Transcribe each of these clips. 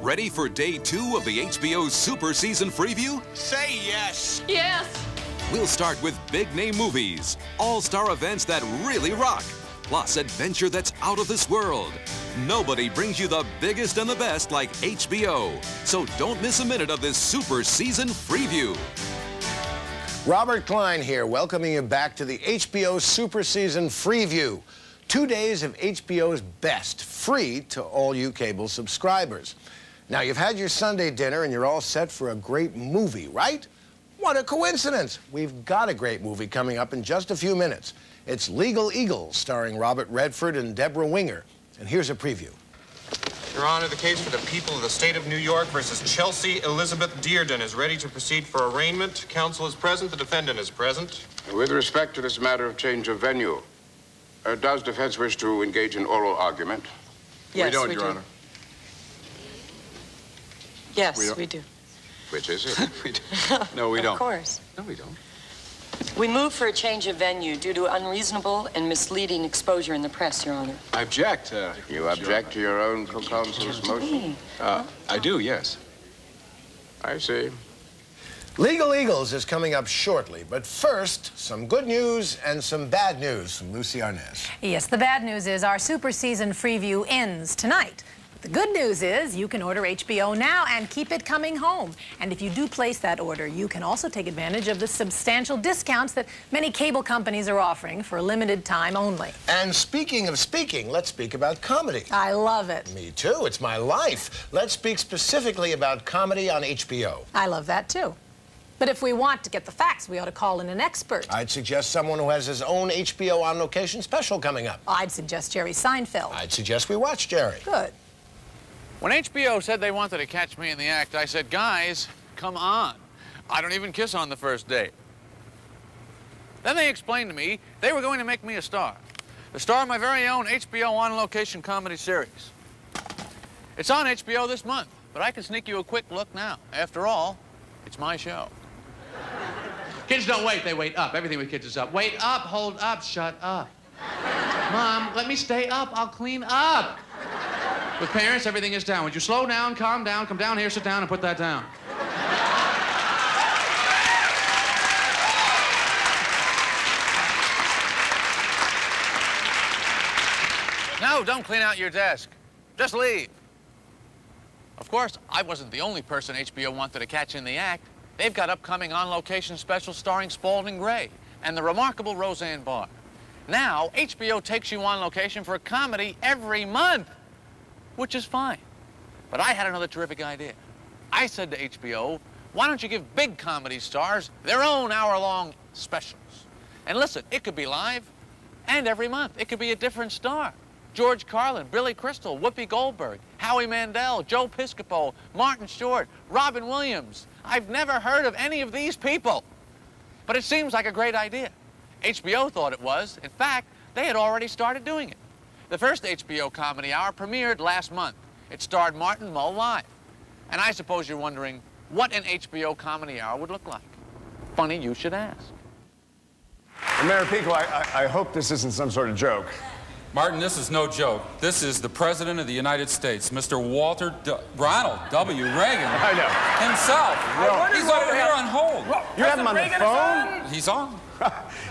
Ready for day 2 of the HBO Super Season Preview? Say yes. Yes. We'll start with big-name movies, all-star events that really rock, plus adventure that's out of this world. Nobody brings you the biggest and the best like HBO. So don't miss a minute of this Super Season Preview. Robert Klein here, welcoming you back to the HBO Super Season Freeview. 2 days of HBO's best, free to all you cable subscribers. Now, you've had your Sunday dinner and you're all set for a great movie, right? What a coincidence! We've got a great movie coming up in just a few minutes. It's Legal Eagles, starring Robert Redford and Deborah Winger. And here's a preview. Your Honor, the case for the people of the state of New York versus Chelsea Elizabeth Dearden is ready to proceed for arraignment. Counsel is present. The defendant is present. With respect to this matter of change of venue, does defense wish to engage in oral argument? Yes, we don't, we Your do. Honor. Yes, we do. Which is it? We don't. No, we don't. Of course. No, we don't. We move for a change of venue due to unreasonable and misleading exposure in the press, Your Honor. I object. You object to your own co-counsel's motion? I do, yes. I see. Legal Eagles is coming up shortly, but first, some good news and some bad news from Lucy Arnaz. Yes, the bad news is our Super Season Preview ends tonight. The good news is you can order HBO now and keep it coming home. And if you do place that order, you can also take advantage of the substantial discounts that many cable companies are offering for a limited time only. And speaking of speaking, let's speak about comedy. I love it. Me too, it's my life. Let's speak specifically about comedy on HBO. I love that too. But if we want to get the facts, we ought to call in an expert. I'd suggest someone who has his own HBO On Location special coming up. I'd suggest Jerry Seinfeld. I'd suggest we watch Jerry. Good. When HBO said they wanted to catch me in the act, I said, guys, come on. I don't even kiss on the first date. Then they explained to me they were going to make me a star. The star of my very own HBO On Location comedy series. It's on HBO this month, but I can sneak you a quick look now. After all, it's my show. Kids don't wait, they wait up. Everything with kids is up. Wait up, hold up, shut up. Mom, let me stay up, I'll clean up. With parents, everything is down. Would you slow down, calm down, come down here, sit down, and put that down? No, don't clean out your desk. Just leave. Of course, I wasn't the only person HBO wanted to catch in the act. They've got upcoming on-location specials starring Spalding Gray and the remarkable Roseanne Barr. Now, HBO takes you on location for a comedy every month, which is fine. But I had another terrific idea. I said to HBO, why don't you give big comedy stars their own hour-long specials? And listen, it could be live, and every month. It could be a different star. George Carlin, Billy Crystal, Whoopi Goldberg, Howie Mandel, Joe Piscopo, Martin Short, Robin Williams. I've never heard of any of these people. But it seems like a great idea. HBO thought it was. In fact, they had already started doing it. The first HBO Comedy Hour premiered last month. It starred Martin Mull live. And I suppose you're wondering what an HBO Comedy Hour would look like. Funny you should ask. Mayor Pico, I hope this isn't some sort of joke. Martin, this is no joke. This is the President of the United States, Mr. Ronald W. Reagan. I know. Himself. He's over here on hold. You have him on the phone? He's on.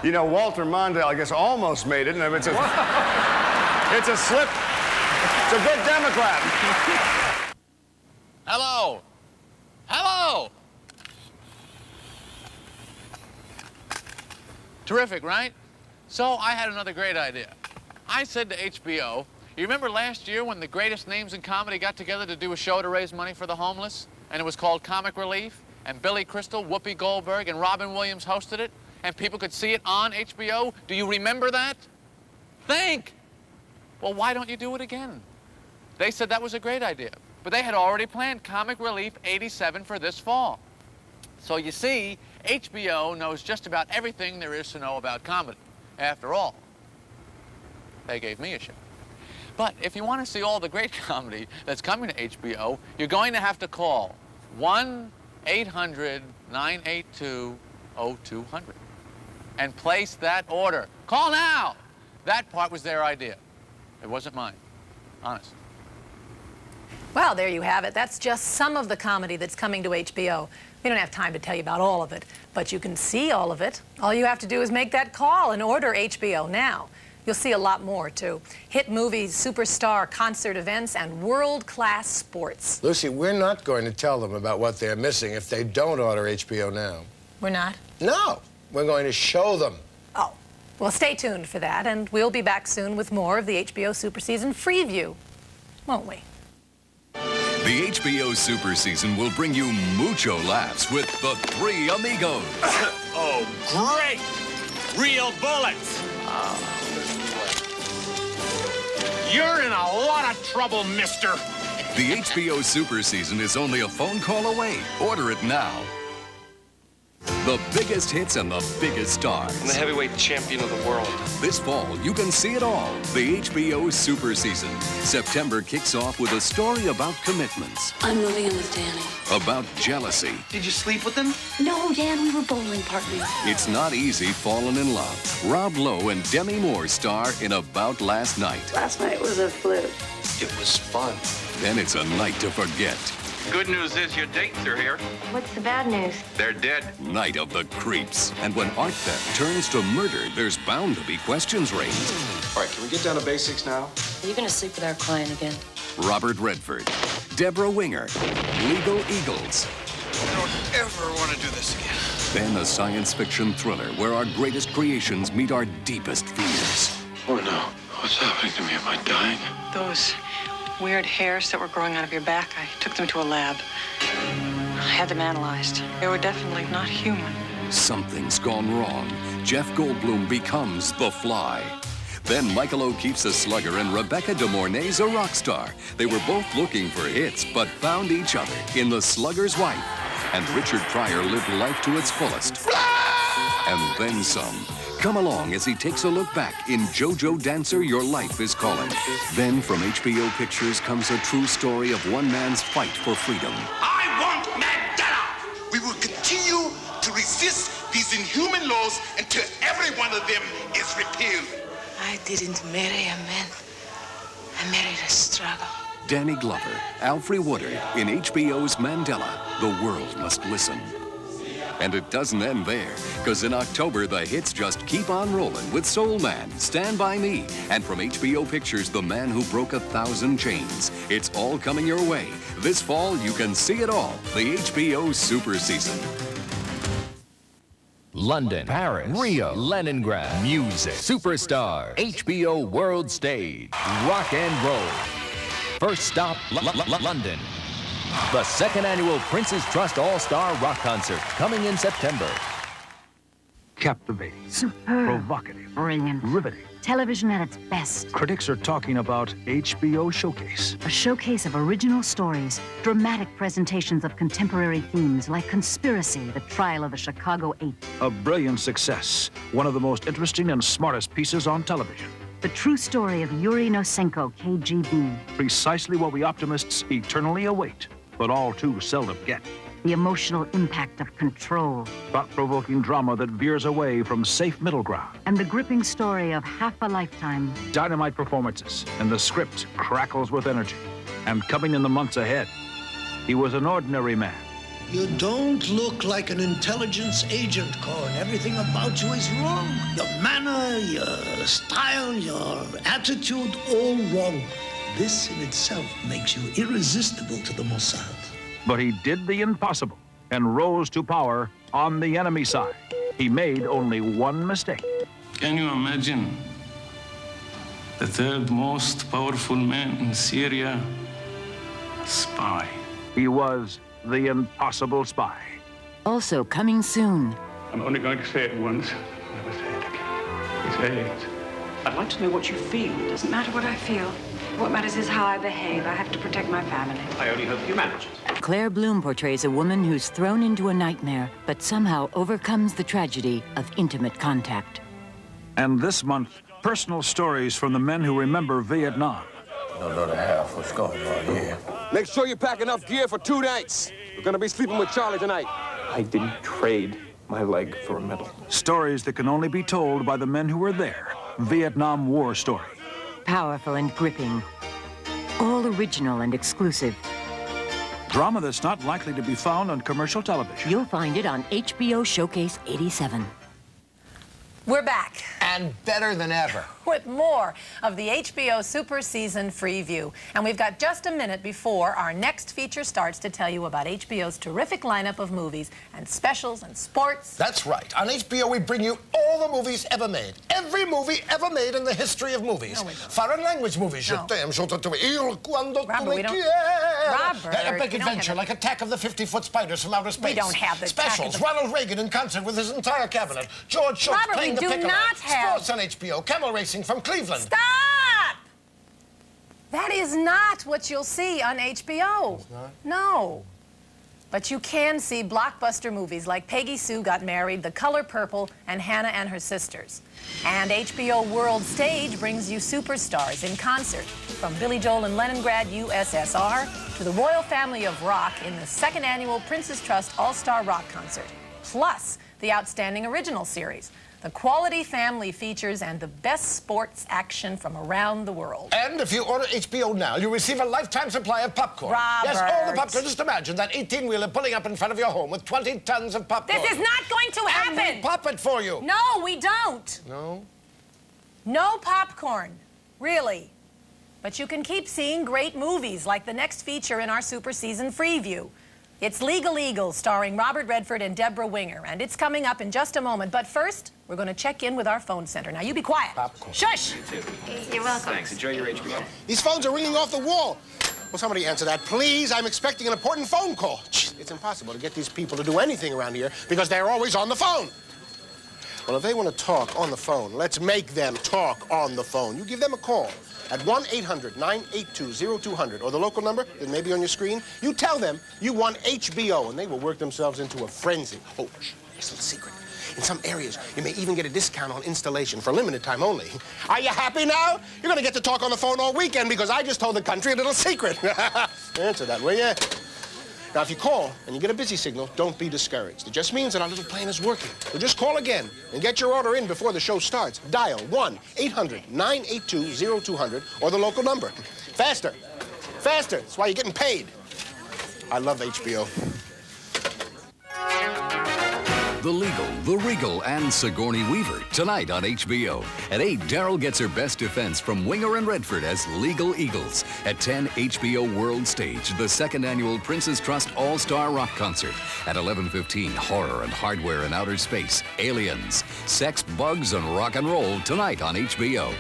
You know, Walter Mondale, I guess, almost made it. And it's a slip. It's a good Democrat. Hello. Hello. Terrific, right? So I had another great idea. I said to HBO, you remember last year when the greatest names in comedy got together to do a show to raise money for the homeless? And it was called Comic Relief? And Billy Crystal, Whoopi Goldberg, and Robin Williams hosted it? And people could see it on HBO? Do you remember that? Think! Well, why don't you do it again? They said that was a great idea. But they had already planned Comic Relief 87 for this fall. So you see, HBO knows just about everything there is to know about comedy. After all, they gave me a show. But if you want to see all the great comedy that's coming to HBO, you're going to have to call 1-800-982-0200 and place that order. Call now! That part was their idea. It wasn't mine. Honest. Well, there you have it. That's just some of the comedy that's coming to HBO. We don't have time to tell you about all of it, but you can see all of it. All you have to do is make that call and order HBO now. You'll see a lot more, too. Hit movies, superstar concert events, and world-class sports. Lucy, we're not going to tell them about what they're missing if they don't order HBO now. We're not? No, we're going to show them. Oh, well, stay tuned for that, and we'll be back soon with more of the HBO Super Season Freeview, won't we? The HBO Super Season will bring you mucho laughs with the Three Amigos. Oh, great! Real bullets! You're in a lot of trouble, mister. The HBO Super Season is only a phone call away. Order it now. The biggest hits and the biggest stars. I'm the heavyweight champion of the world. This fall, you can see it all. The HBO Super Season. September kicks off with a story about commitments. I'm moving in with Danny. About jealousy. Did you sleep with him? No, Dan, we were bowling partners. It's not easy falling in love. Rob Lowe and Demi Moore star in About Last Night. Last night was a fluke. It was fun. Then it's a night to forget. Good news is your dates are here. What's the bad news? They're dead. Night of the Creeps. And when art theft turns to murder, there's bound to be questions raised. All right, can we get down to basics now? Are you going to sleep with our client again? Robert Redford, Deborah Winger, Legal Eagles. I don't ever want to do this again. Then a science fiction thriller where our greatest creations meet our deepest fears. Oh, no. What's happening to me? Am I dying? Those weird hairs that were growing out of your back, I took them to a lab. I had them analyzed. They were definitely not human. Something's gone wrong. Jeff Goldblum becomes the Fly. Then Michael O'Keefe's a slugger and Rebecca De Mornay's a rock star. They were both looking for hits, but found each other in The Slugger's Wife. And Richard Pryor lived life to its fullest. And then some. Come along as he takes a look back in JoJo Dancer, Your Life is Calling. Then from HBO Pictures comes a true story of one man's fight for freedom. I want Mandela! We will continue to resist these inhuman laws until every one of them is repealed. I didn't marry a man. I married a struggle. Danny Glover, Alfre Woodard in HBO's Mandela, The World Must Listen. And it doesn't end there, because in October, the hits just keep on rolling with Soul Man, Stand By Me, and from HBO Pictures, The Man Who Broke 1,000 Chains. It's all coming your way. This fall, you can see it all. The HBO Super Season. London, Paris, Rio, Leningrad, music, superstar, HBO World Stage, rock and roll. First stop, London. The second annual Prince's Trust All-Star Rock Concert, coming in September. Captivating, superb, provocative, brilliant, riveting. Television at its best. Critics are talking about HBO Showcase. A showcase of original stories, dramatic presentations of contemporary themes like conspiracy, the trial of the Chicago 8. A brilliant success, one of the most interesting and smartest pieces on television. The true story of Yuri Nosenko, KGB. Precisely what we optimists eternally await, but all too seldom get. The emotional impact of control. Thought-provoking drama that veers away from safe middle ground. And the gripping story of half a lifetime. Dynamite performances, and the script crackles with energy. And coming in the months ahead, he was an ordinary man. You don't look like an intelligence agent, Corn. Everything about you is wrong. Your manner, your style, your attitude, all wrong. This in itself makes you irresistible to the Mossad. But he did the impossible and rose to power on the enemy side. He made only one mistake. Can you imagine the third most powerful man in Syria? Spy. He was the impossible spy. Also coming soon. I'm only going to say it once. Never say it again. Say it. I'd like to know what you feel. It doesn't matter what I feel. What matters is how I behave. I have to protect my family. I only hope you manage it. Claire Bloom portrays a woman who's thrown into a nightmare, but somehow overcomes the tragedy of intimate contact. And this month, personal stories from the men who remember Vietnam. No, no, the half. What's going on here? Make sure you pack enough gear for 2 nights. We're gonna be sleeping with Charlie tonight. I didn't trade my leg for a medal. Stories that can only be told by the men who were there. Vietnam War story. Powerful and gripping. All original and exclusive. Drama that's not likely to be found on commercial television. You'll find it on HBO Showcase 87. We're back. And better than ever. With more of the HBO Super Season Free View. And we've got just a minute before our next feature starts to tell you about HBO's terrific lineup of movies and specials and sports. That's right. On HBO, we bring you all the movies ever made. Every movie ever made in the history of movies. No, we don't. Foreign language movies. No. Robert, we don't. Robert, Epic we don't adventure have like Attack of the 50-Foot Spiders from Outer Space. We don't have the specials. Ronald Reagan in concert with his entire cabinet. George Schultz Robert, playing we the do piccolo. not have- Sports on HBO. Camel racing from Cleveland. Stop! That is not what you'll see on HBO. It's not? No. But you can see blockbuster movies like Peggy Sue Got Married, The Color Purple, and Hannah and Her Sisters. And HBO World Stage brings you superstars in concert, from Billy Joel in Leningrad, USSR, to the royal family of rock in the second annual Prince's Trust All-Star Rock Concert, plus the outstanding original series, the quality family features, and the best sports action from around the world. And if you order HBO now, you receive a lifetime supply of popcorn. Robert. Yes, all the popcorn. Just imagine that 18-wheeler pulling up in front of your home with 20 tons of popcorn. This is not going to happen! And we pop it for you. No, we don't. No? No popcorn, really. But you can keep seeing great movies like the next feature in our Super Season Free View. It's Legal Eagles, starring Robert Redford and Deborah Winger, and it's coming up in just a moment. But first, we're going to check in with our phone center. Now, you be quiet. Popcorn. Shush! You're welcome. Thanks. Enjoy your HBO. These phones are ringing off the wall. Will somebody answer that, please? I'm expecting an important phone call. It's impossible to get these people to do anything around here because they're always on the phone. Well, if they want to talk on the phone, let's make them talk on the phone. You give them a call at 1-800-982-0200, or the local number that may be on your screen. You tell them you want HBO, and they will work themselves into a frenzy. Oh, here's a little secret. In some areas, you may even get a discount on installation for a limited time only. Are you happy now? You're going to get to talk on the phone all weekend because I just told the country a little secret. Answer that, will you? Now, if you call and you get a busy signal, don't be discouraged. It just means that our little plan is working. So just call again and get your order in before the show starts. Dial 1-800-982-0200 or the local number. Faster. Faster. That's why you're getting paid. I love HBO. The Legal, The Regal, and Sigourney Weaver tonight on HBO. At 8, Daryl gets her best defense from Winger and Redford as Legal Eagles. At 10, HBO World Stage, the second annual Prince's Trust All-Star Rock Concert. At 11:15, Horror and Hardware in Outer Space, Aliens, Sex, Bugs, and Rock and Roll tonight on HBO.